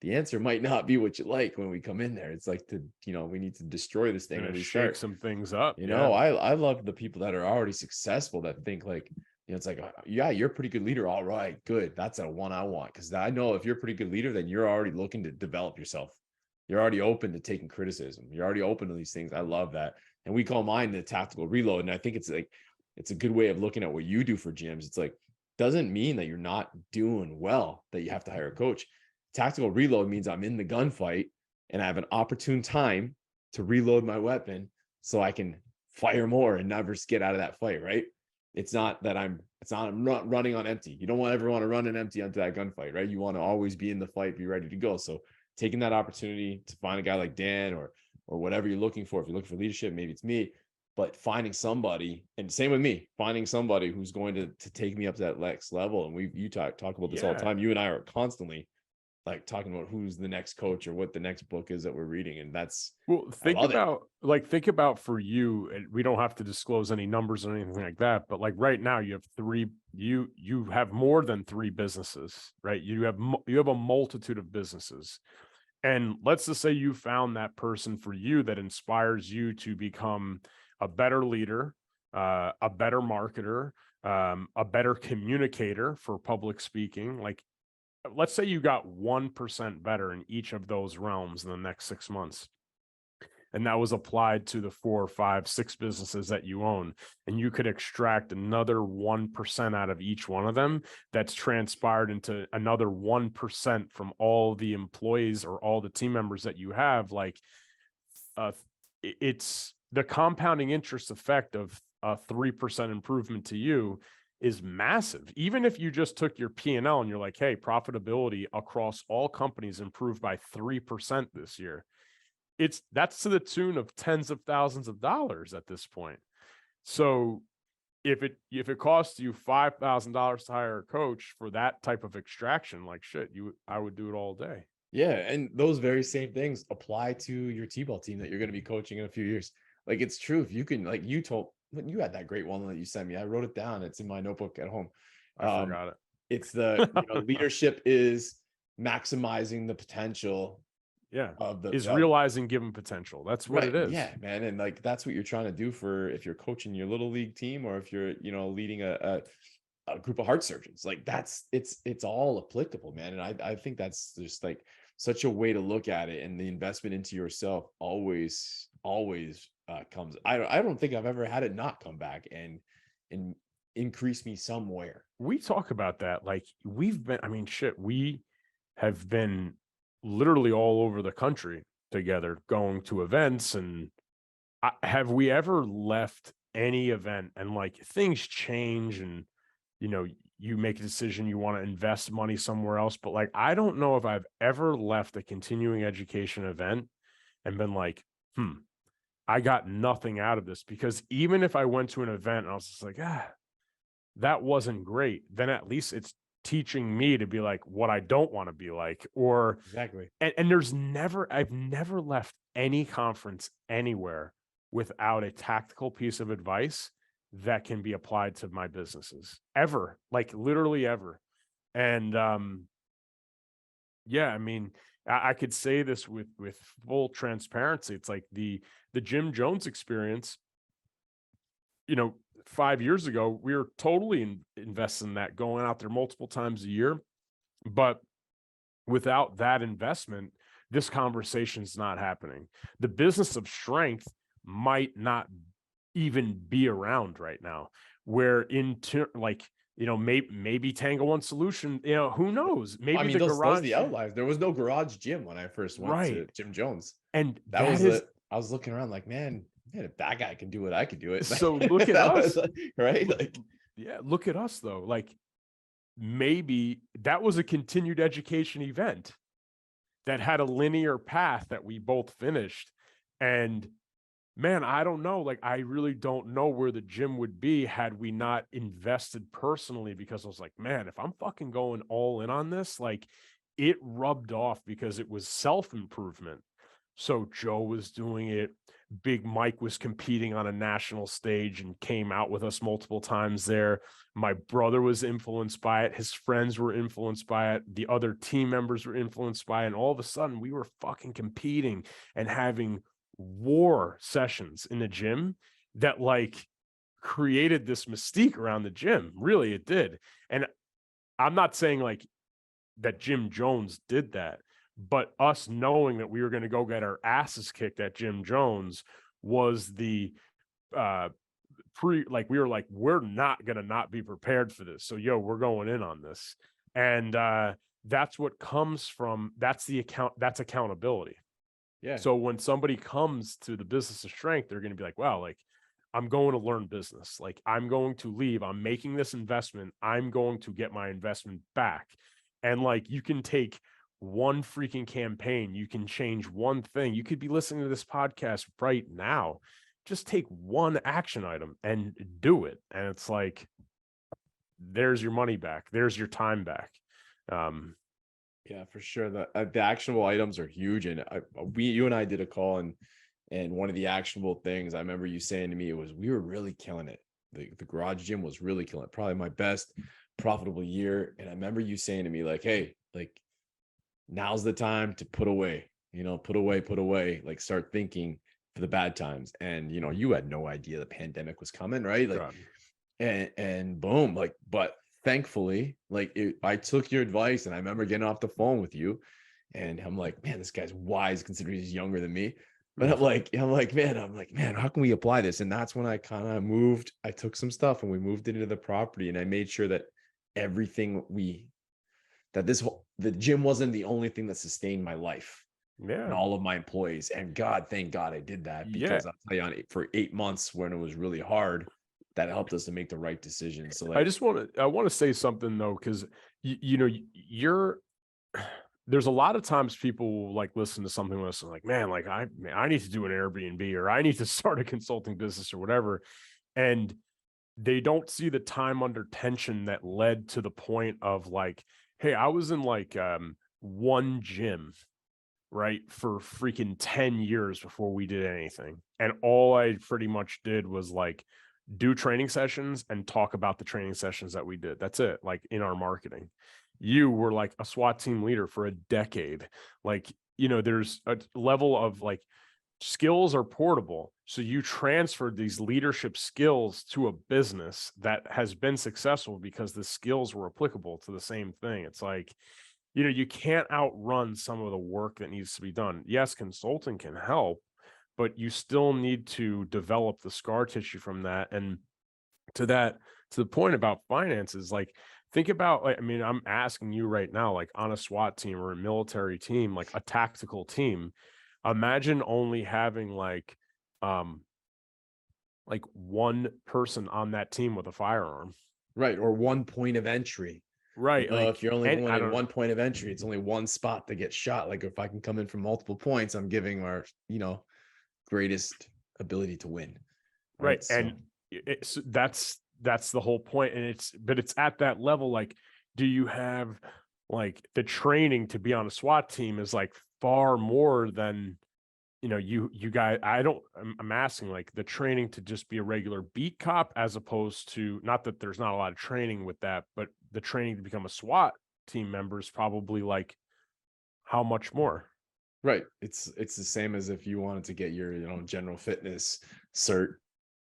the answer might not be what you like when we come in there. It's like we need to destroy this thing and restart. Shake some things up. I love the people that are already successful that think like, it's like, yeah, you're a pretty good leader. All right, good. That's a one I want. Because I know if you're a pretty good leader, then you're already looking to develop yourself. You're already open to taking criticism. You're already open to these things. I love that. And we call mine the tactical reload. And I think it's a good way of looking at what you do for gyms. It's like, doesn't mean that you're not doing well, that you have to hire a coach. Tactical reload means I'm in the gunfight and I have an opportune time to reload my weapon so I can fire more and never get out of that fight, right? It's not I'm not running on empty. You don't ever want to run an empty onto that gunfight, right? You want to always be in the fight, be ready to go. So taking that opportunity to find a guy like Dan or whatever you're looking for, if you're looking for leadership, maybe it's me, but finding somebody, and same with me, finding somebody who's going to take me up to that next level. And you talk about this all the time. You and I are constantly like talking about who's the next coach or what the next book is that we're reading. And that's, think about for you, and we don't have to disclose any numbers or anything like that, but like right now you have more than 3 businesses, right? You have a multitude of businesses. And let's just say you found that person for you that inspires you to become a better leader, a better marketer, a better communicator for public speaking. Like, let's say you got 1% better in each of those realms in the next 6 months. And that was applied to the 4, 5, 6 businesses that you own. And you could extract another 1% out of each one of them. That's transpired into another 1% from all the employees or all the team members that you have. Like, it's the compounding interest effect of a 3% improvement to you is massive. Even if you just took your P&L and you're like, hey, profitability across all companies improved by 3% this year. That's to the tune of tens of thousands of dollars at this point. So if it costs you $5,000 to hire a coach for that type of extraction, like shit, I would do it all day. Yeah. And those very same things apply to your T-ball team that you're going to be coaching in a few years. Like, it's true. If you can, like you had that great one that you sent me. I wrote it down. It's in my notebook at home. I forgot it. It's the leadership is maximizing the potential. Yeah. Realizing given potential. That's what it is. Yeah, man. And like, that's what you're trying to do if you're coaching your little league team, or if you're, leading a group of heart surgeons. Like, it's all applicable, man. And I think that's just like such a way to look at it. And the investment into yourself always comes. I don't think I've ever had it not come back and increase me somewhere. We talk about that. Like, we have been literally all over the country together, going to events. And have we ever left any event and like things change and, you make a decision, you want to invest money somewhere else. But like, I don't know if I've ever left a continuing education event and been like, I got nothing out of this. Because even if I went to an event and I was just like, that wasn't great, then at least it's teaching me to be like what I don't want to be like. Or exactly. And I've never left any conference anywhere without a tactical piece of advice that can be applied to my businesses, ever, like literally ever. And I mean, I could say this with full transparency. It's like the Jim Jones experience, 5 years ago, we were totally invested in that, going out there multiple times a year. But without that investment, this conversation is not happening. The business of strength might not even be around right now, where maybe Tango One Solution, who knows? Maybe the garage. The outliers. There was no garage gym when I first went to Jim Jones, and that was it. I was looking around like, man, if that guy can do it, I can do it. So look at us, right? Like, yeah, look at us though. Like, maybe that was a continued education event that had a linear path that we both finished, and man, I don't know. Like, I really don't know where the gym would be had we not invested personally, because I was like, man, if I'm fucking going all in on this, like, it rubbed off because it was self-improvement. So Joe was doing it. Big Mike was competing on a national stage and came out with us multiple times there. My brother was influenced by it. His friends were influenced by it. The other team members were influenced by it. And all of a sudden we were fucking competing and having war sessions in the gym that like created this mystique around the gym. Really, it did. And I'm not saying like that Jim Jones did that, but us knowing that we were going to go get our asses kicked at Jim Jones was the we were like, we're not going to not be prepared for this. So, yo, we're going in on this. And that's what comes from, that's accountability. Yeah. So when somebody comes to the business of strength, they're going to be like, wow, like, I'm going to learn business. Like, I'm going to leave. I'm making this investment. I'm going to get my investment back. And like, you can take one freaking campaign. You can change one thing. You could be listening to this podcast right now. Just take one action item and do it. And it's like, there's your money back. There's your time back. Yeah, for sure. The actionable items are huge. And you and I did a call, and one of the actionable things I remember you saying to me, it was, we were really killing it. The garage gym was really killing it. Probably my best profitable year. And I remember you saying to me like, hey, like, now's the time to put away, put away, like start thinking for the bad times. And, you had no idea the pandemic was coming, right? Like, God. and boom, like, but thankfully, like I took your advice, and I remember getting off the phone with you, and I'm like, man, this guy's wise considering he's younger than me. But I'm like, man, how can we apply this? And that's when I kind of I took some stuff and we moved it into the property, and I made sure that the gym wasn't the only thing that sustained my life and all of my employees. And thank God I did that, because I'll tell you, for 8 months when it was really hard, that helped us to make the right decisions. So like, I want to say something though, because there's a lot of times people will like listen to something with us and like, man, like I need to do an Airbnb, or I need to start a consulting business or whatever. And they don't see the time under tension that led to the point of like, hey, I was in like one gym, right, for freaking 10 years before we did anything. And all I pretty much did was like do training sessions and talk about the training sessions that we did. That's it. Like, in our marketing, you were like a SWAT team leader for a decade. Like, there's a level of like, skills are portable. So you transferred these leadership skills to a business that has been successful because the skills were applicable to the same thing. It's like, you can't outrun some of the work that needs to be done. Yes, consulting can help, but you still need to develop the scar tissue from that. And to the point about finances, like, think about, like, I mean, I'm asking you right now, like, on a SWAT team or a military team, like a tactical team, imagine only having like one person on that team with a firearm. Right. Or one point of entry. Right. If you're only going at one point of entry, it's only one spot that gets shot. Like, if I can come in from multiple points, I'm giving our, greatest ability to win. Right. So, and that's the whole point. And it's at that level. Like, do you have like the training to be on a SWAT team is like far more than, you guys, I'm asking like the training to just be a regular beat cop, as opposed to, not that there's not a lot of training with that, but the training to become a SWAT team member is probably like how much more? Right. It's the same as if you wanted to get your, general fitness cert,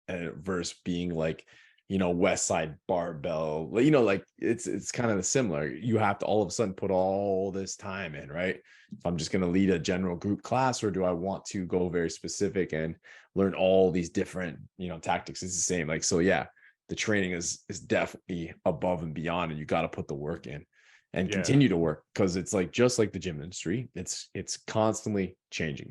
versus being like, West Side Barbell, like it's kind of similar. You have to all of a sudden put all this time in, right? If I'm just going to lead a general group class, or do I want to go very specific and learn all these different, tactics? It's the same. Like, so yeah, the training is definitely above and beyond, and you got to put the work in and continue to work, because it's like, just like the gym industry, it's constantly changing.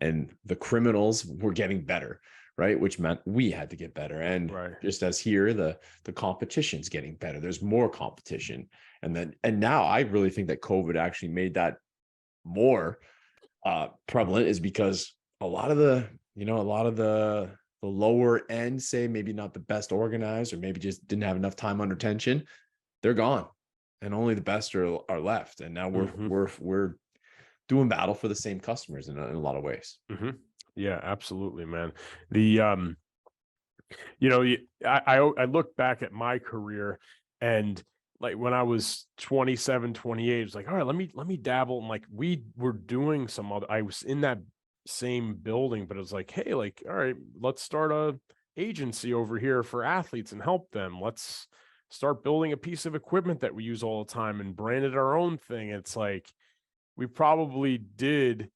And the criminals were getting better, right? Which meant we had to get better. And just as here, the competition's getting better. There's more competition. And now I really think that COVID actually made that more prevalent, is because a lot of the you know, a lot of the lower end, say maybe not the best organized, or maybe just didn't have enough time under tension, they're gone, and only the best are left. And now we're doing battle for the same customers in a lot of ways. Yeah, absolutely, man. The you know, I look back at my career, and like when I was 27, 28, it was like, all right, let me dabble. And like we were doing some other, I was in that same building, but it was like, hey, like, all right, let's start a agency over here for athletes and help them. Let's start building a piece of equipment that we use all the time and branded our own thing. It's like we probably did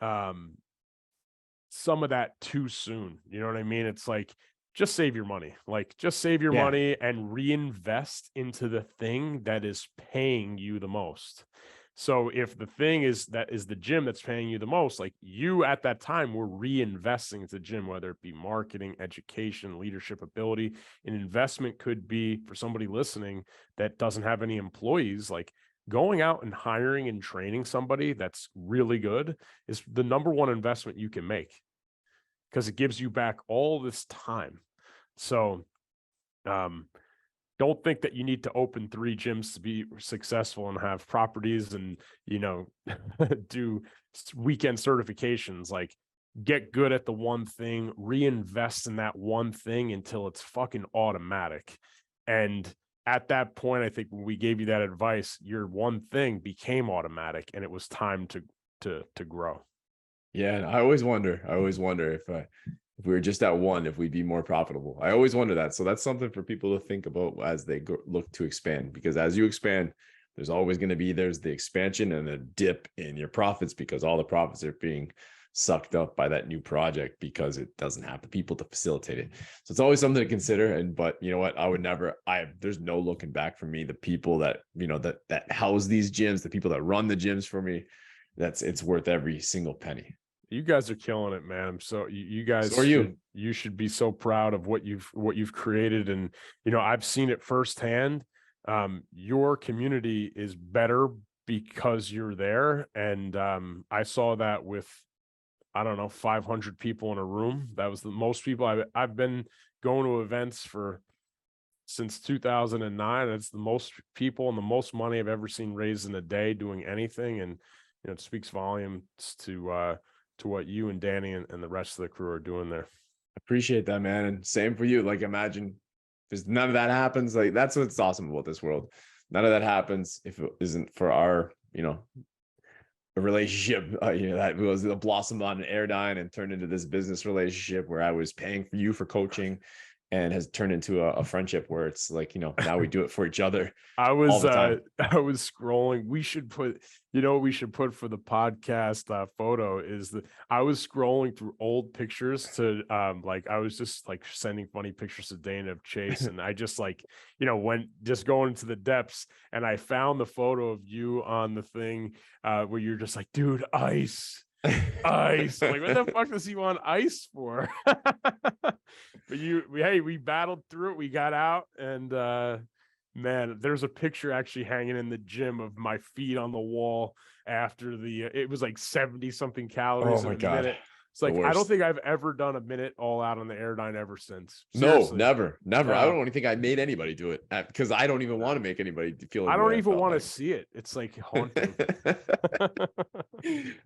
some of that too soon. You know what I mean? It's like, just save your money. Like, just save your money and reinvest into the thing that is paying you the most. So if the thing is the gym that's paying you the most, like you at that time were reinvesting into the gym, whether it be marketing, education, leadership ability. An investment could be, for somebody listening that doesn't have any employees, like going out and hiring and training somebody that's really good is the number one investment you can make, because it gives you back all this time. So don't think that you need to open 3 gyms to be successful and have properties and, you know, do weekend certifications. Like, get good at the one thing, reinvest in that one thing until it's fucking automatic. And at that point, I think when we gave you that advice, your one thing became automatic, and it was time to grow. Yeah, and I always wonder if we were just at one, if we'd be more profitable. I always wonder that. So that's something for people to think about as they look to expand, because as you expand, there's always going to be, there's the expansion and a dip in your profits, because all the profits are being sucked up by that new project because it doesn't have the people to facilitate it. So it's always something to consider. But you know what, there's no looking back for me. The people that, you know, that house these gyms, the people that run the gyms for me, it's worth every single penny. You guys are killing it, man. So you guys, you should be so proud of what you've created. And, you know, I've seen it firsthand. Your community is better because you're there. And I saw that with, I don't know, 500 people in a room. That was the most people I've been going to events since 2009. It's the most people and the most money I've ever seen raised in a day doing anything. And, you know, it speaks volumes to what you and Danny and the rest of the crew are doing there. Appreciate that, man. And same for you. Like, imagine if none of that happens. Like, that's what's awesome about this world. None of that happens if it isn't for our, you know, a relationship, you know, that was the blossom on an Airdyne and turned into this business relationship where I was paying for you for coaching, and has turned into a friendship where it's like, you know, now we do it for each other. I was scrolling. We should put, you know, what we should put for the podcast photo is that I was scrolling through old pictures to like, I was just like sending funny pictures to Dana of Chase. And I just like, you know, went just going into the depths, and I found the photo of you on the thing where you're just like, dude, ice. Like, what the fuck does he want ice for? But we battled through it. We got out, and man, there's a picture actually hanging in the gym of my feet on the wall after it was like 70 something calories in a minute. It's like, I don't think I've ever done a minute all out on the Airdyne ever since. Seriously. No, never. I don't even think I made anybody do it, because I don't even want to make anybody feel. I don't even want to see it. It's like haunting.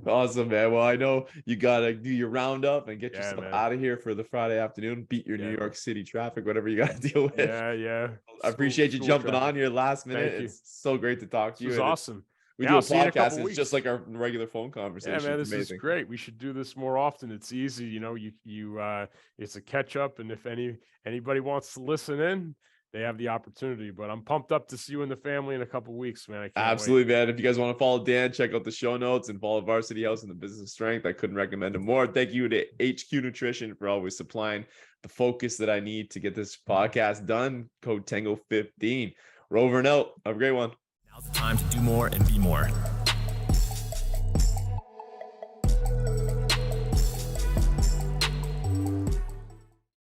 Awesome, man. Well, I know you gotta do your roundup and get yourself out of here for the Friday afternoon. Beat your New York City traffic, whatever you gotta deal with. Yeah. I appreciate you jumping on here last minute. It's so great to talk to you. It was awesome. We do a podcast. It's just like our regular phone conversation. Yeah, man, this is great. We should do this more often. It's easy, you know. It's a catch up, and if anybody wants to listen in, they have the opportunity. But I'm pumped up to see you and the family in a couple of weeks, man. I can't Absolutely, wait. Man. If you guys want to follow Dan, check out the show notes and follow Varsity House and the Business of Strength. I couldn't recommend it more. Thank you to HQ Nutrition for always supplying the focus that I need to get this podcast done. Code Tango 15. We're over and out. Have a great one. Now's the time to do more and be more.